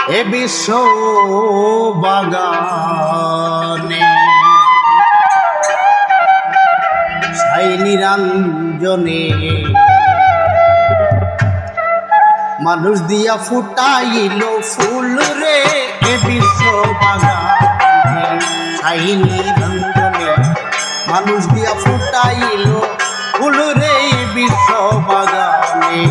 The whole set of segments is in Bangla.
এ বিশ্ব বাগানে ছাই নিরঞ্জনে মানুষ দিয়া ফুটাইল ফুল রে এ বিশ্ব বাগানে ছাই নিরঞ্জনে মানুষ দিয়া ফুটাইল ফুল রে বিশ্ব বাগানে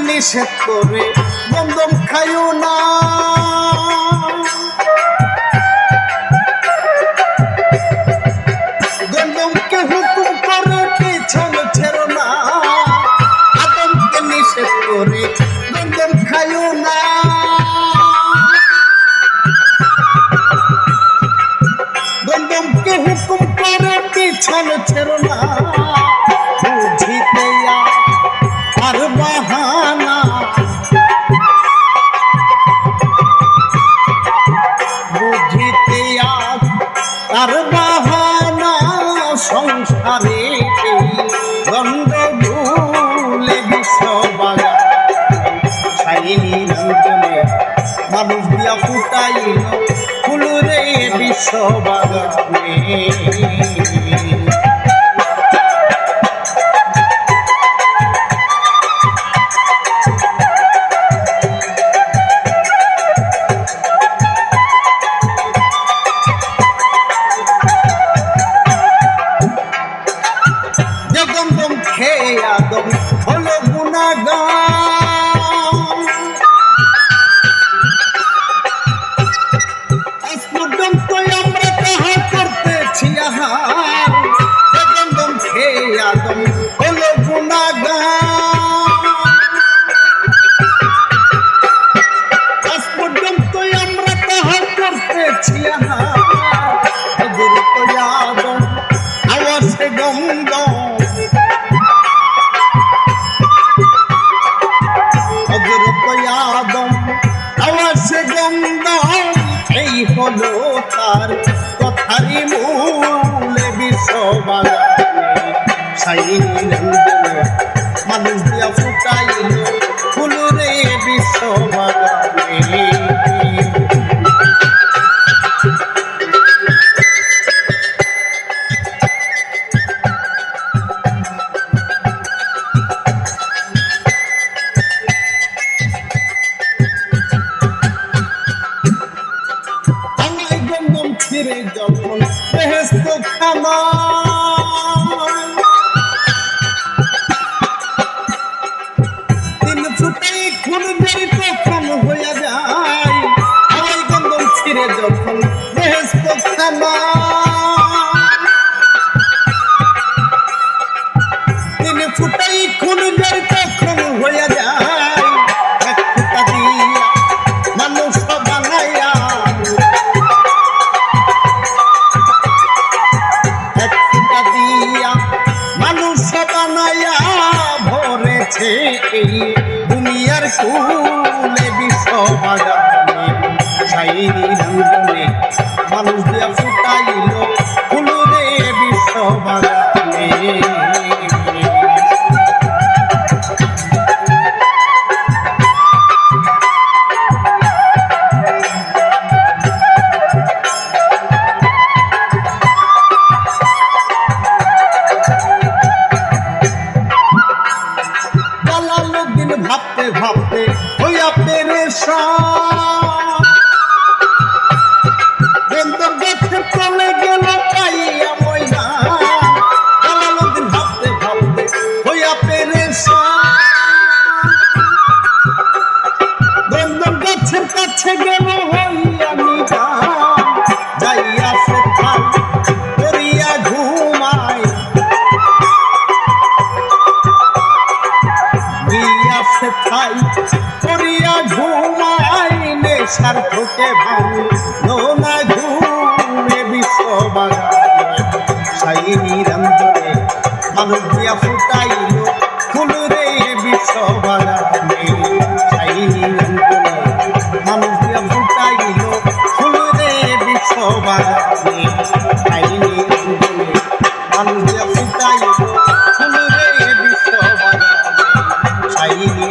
নিষেধ করে গন্ধম খাইও না গন্ধমকে হুকুম করে পিছন ছেড়ো না আদমকে নিষেধ করে গন্ধম খাইও না গন্ধমকে হুকুম করে পিছন ছেড়ো না বুঝিতে আর বাহানা বুঝিতে আর বাহানা সংসারে গন্ধগুলে বিশ্ব বাগান ছাই নিরঞ্জনে মানুষ দিয়া ফুটাইল ফুল রে বিশ্ব বাগানে আদম হলো গুনাহগার আজ পর্যন্ত আমরা তাহা করতেছি আহার গন্ধম খেয়ে আদম হলো গুনাহগার আজ পর্যন্ত আমরা তাহা করতেছি আহার আদম আওয়াজে গন্ধ এই হলো তার কথারি মূলে বিশ্ব বাগানে ছাই নিরঞ্জনে মানুষ দিয়া ফুটাইল ফুল রে বিশ্ব বাগানে ছিঁড়ে যখন বেহেশত খানা তিন ফুটে খুন বের তখন হইয়া যায় আমায় গন্ধম ছিঁড়ে যখন বেহেশত খানা তিন ফুটে খুন বের তখন হইয়া যায় এক ফুটা দিয়া মানুষ বানাইয়া ভরেছে এই দুনিয়ার কুলে বিশ্ব বাগানে ছাই নিরঞ্জনে মানুষ দিয়া ফুটাইল ফুল রে বিশ্ব বাগানে ভাবতে ভাবতে হইয়া পেরেশান গন্ধম গাছের তলে গেল পাইয়া ময়দান দিন ভাবতে ভাবতে হইয়া পেরেশান গন্ধম গাছের কাছে গেল হইয়া নিদান যাইয়া সে খাই করিয়া ঘুমায় ঠাই করিয়া ঘুমাই নেশার ঠোকে ভাঙলো না ঘুমে বিশ্ব বাগানে ছাই নিরঞ্জনে মানুষ দিয়া ফুটাইল ফুল রে বিশ্ব বাগানে ছাই নিরঞ্জনে পাইনি